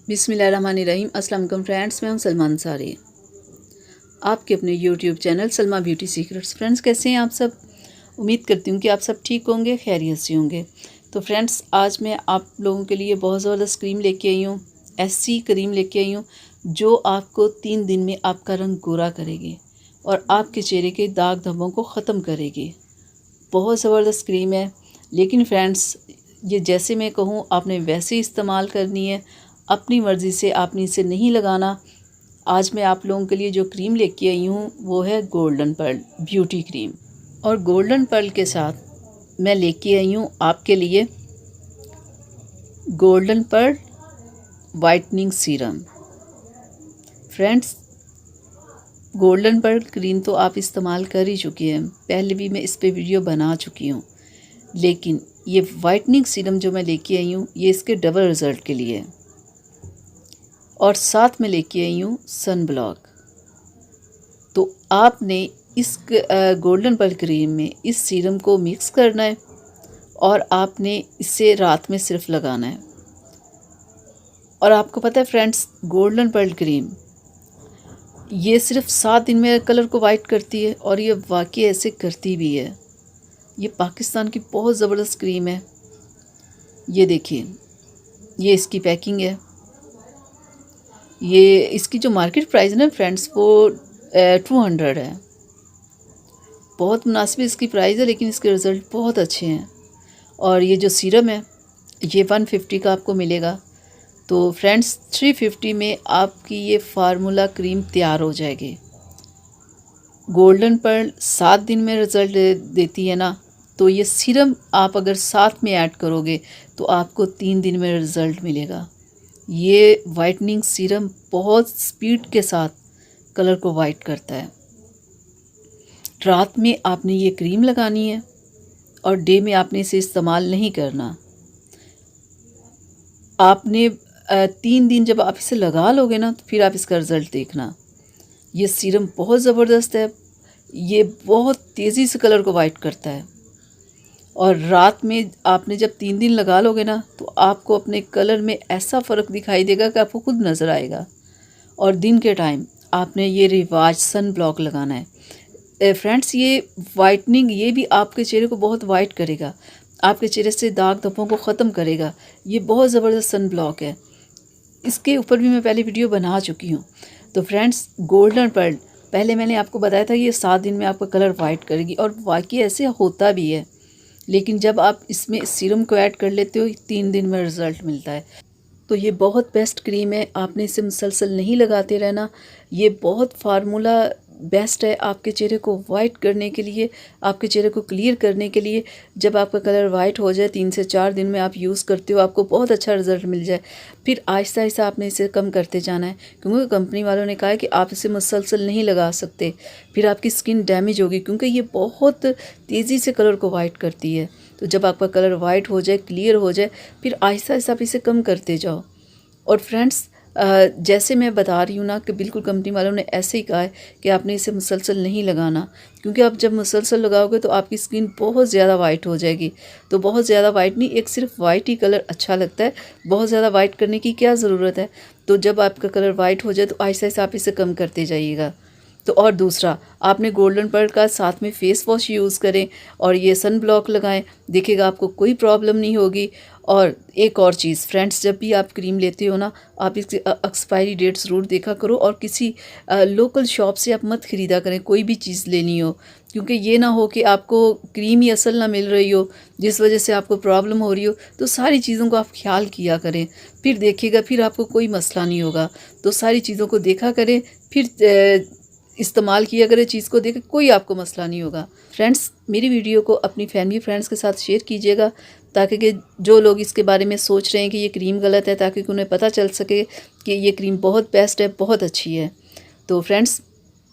बिस्मिल्लाहिर्रहमानिर्रहीम। अस्सलाम वालेकुम फ्रेंड्स, मैं हूं सलमा अंसारी, आपके अपने YouTube channel Salma beauty secrets. Friends, कैसे हैं आप सब? उम्मीद करती हूं कि आप सब ठीक होंगे, खैरियत से होंगे। तो फ्रेंड्स, आज मैं आप लोगों के लिए बहुत ज़बरदस्त क्रीम लेके आई हूँ। ऐसी क्रीम लेके आई हूँ जो आपको 3 दिन में आपका रंग गोरा करेगी और आपके चेहरे के दाग धब्बों को ख़त्म करेगी। बहुत ज़बरदस्त क्रीम है, लेकिन फ्रेंड्स, ये जैसे मैं कहूँ आपने वैसे ही इस्तेमाल करनी है, अपनी मर्ज़ी से आपने इसे नहीं लगाना। आज मैं आप लोगों के लिए जो क्रीम लेके आई हूँ वो है गोल्डन पर्ल ब्यूटी क्रीम, और गोल्डन पर्ल के साथ मैं लेके आई हूँ आपके लिए Golden Pearl whitening serum. Friends, Golden Pearl cream तो आप इस्तेमाल कर ही चुके हैं, पहले भी मैं इस पे वीडियो बना चुकी हूँ, लेकिन ये वाइटनिंग सीरम जो मैं लेके आई हूँ ये इसके डबल रिज़ल्ट के लिए है। और साथ में लेके आई हूँ सन ब्लॉक। तो आपने इस गोल्डन पर्ल क्रीम में इस सीरम को मिक्स करना है और आपने इसे रात में सिर्फ लगाना है। और आपको पता है फ्रेंड्स, गोल्डन पर्ल क्रीम ये सिर्फ 7 दिन में कलर को वाइट करती है, और ये वाकई ऐसे करती भी है। ये पाकिस्तान की बहुत ज़बरदस्त क्रीम है। ये देखिए, ये इसकी पैकिंग है। ये इसकी जो मार्केट प्राइस है ना फ्रेंड्स, वो 200 है। बहुत मुनासिब इसकी प्राइस है, लेकिन इसके रिज़ल्ट बहुत अच्छे हैं। और ये जो सीरम है ये 150 का आपको मिलेगा। तो फ्रेंड्स, 350 में आपकी ये फार्मूला क्रीम तैयार हो जाएगी। गोल्डन पर्ल 7 दिन में रिज़ल्ट देती है ना, तो ये सीरम आप अगर साथ में ऐड करोगे तो आपको 3 दिन में रिज़ल्ट मिलेगा। ये वाइटनिंग सीरम बहुत स्पीड के साथ कलर को वाइट करता है। रात में आपने ये क्रीम लगानी है और डे में आपने इसे इस्तेमाल नहीं करना। आपने 3 दिन जब आप इसे लगा लोगे ना, तो फिर आप इसका रिज़ल्ट देखना। ये सीरम बहुत ज़बरदस्त है। ये बहुत तेज़ी से कलर को वाइट करता है, और रात में आपने जब 3 दिन लगा लोगे ना, तो आपको अपने कलर में ऐसा फ़र्क दिखाई देगा कि आपको खुद नज़र आएगा। और दिन के टाइम आपने ये रिवाज सन ब्लॉक लगाना है। फ्रेंड्स, ये वाइटनिंग ये भी आपके चेहरे को बहुत वाइट करेगा, आपके चेहरे से दाग धब्बों को ख़त्म करेगा। ये बहुत ज़बरदस्त सन ब्लॉक है। इसके ऊपर भी मैं पहले वीडियो बना चुकी हूँ। तो फ्रेंड्स, गोल्डन पर्ल पहले मैंने आपको बताया था ये 7 दिन में आपका कलर वाइट करेगी, और वाकई ऐसे होता भी है। लेकिन जब आप इसमें सीरम को ऐड कर लेते हो 3 दिन में रिज़ल्ट मिलता है। तो ये बहुत बेस्ट क्रीम है, आपने इसे मुसलसल नहीं लगाते रहना। ये बहुत फार्मूला बेस्ट है आपके चेहरे को वाइट करने के लिए, आपके चेहरे को क्लियर करने के लिए। जब आपका कलर वाइट हो जाए, 3 से 4 दिन में आप यूज़ करते हो, आपको बहुत अच्छा रिज़ल्ट मिल जाए, फिर आहिस्ता आहिस्ता आपने इसे कम करते जाना है, क्योंकि कंपनी वालों ने कहा है कि आप इसे मुसलसल नहीं लगा सकते, फिर आपकी स्किन डैमेज होगी, क्योंकि ये बहुत तेज़ी से कलर को वाइट करती है। तो जब आपका कलर वाइट हो जाए, क्लियर हो जाए, फिर आहिस्ता आहिस्ता आप इसे कम करते जाओ। और फ्रेंड्स, जैसे मैं बता रही हूँ ना कि बिल्कुल कंपनी वालों ने ऐसे ही कहा है कि आपने इसे मुसलसल नहीं लगाना, क्योंकि आप जब मुसलसल लगाओगे तो आपकी स्किन बहुत ज़्यादा वाइट हो जाएगी। तो बहुत ज़्यादा वाइट नहीं, एक सिर्फ वाइट ही कलर अच्छा लगता है, बहुत ज़्यादा वाइट करने की क्या ज़रूरत है। तो जब आपका कलर वाइट हो जाए तो आहिस्ता आहिस्ता आप इसे कम करते जाइएगा। तो और दूसरा, आपने गोल्डन पर्ल का साथ में फ़ेस वॉश यूज़ करें और ये सन ब्लॉक लगाएं, देखिएगा आपको कोई प्रॉब्लम नहीं होगी। और एक और चीज़ फ्रेंड्स, जब भी आप क्रीम लेते हो ना, आप इसकी एक्सपायरी डेट ज़रूर देखा करो, और किसी लोकल शॉप से आप मत ख़रीदा करें कोई भी चीज़ लेनी हो, क्योंकि ये ना हो कि आपको क्रीम ही असल ना मिल रही हो, जिस वजह से आपको प्रॉब्लम हो रही हो। तो सारी चीज़ों को आप ख्याल किया करें, फिर देखिएगा फिर आपको कोई मसला नहीं होगा। तो सारी चीज़ों को देखा करें, फिर इस्तेमाल किया करें चीज़ को, देख कोई आपको मसला नहीं होगा। फ्रेंड्स, मेरी वीडियो को अपनी फैमिली फ्रेंड्स के साथ शेयर कीजिएगा, ताकि कि जो लोग इसके बारे में सोच रहे हैं कि ये क्रीम गलत है, ताकि उन्हें पता चल सके कि ये क्रीम बहुत बेस्ट है, बहुत अच्छी है। तो फ्रेंड्स,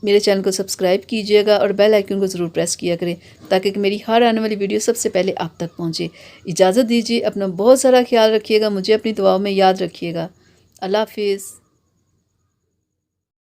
मेरे चैनल को सब्सक्राइब कीजिएगा और बेल आइकन को ज़रूर प्रेस किया करें, ताकि कि मेरी हर आने वाली वीडियो सबसे पहले आप तक पहुँचे। इजाज़त दीजिए, अपना बहुत सारा ख्याल रखिएगा, मुझे अपनी दुआओं में याद रखिएगा। अल्लाह हाफिज़।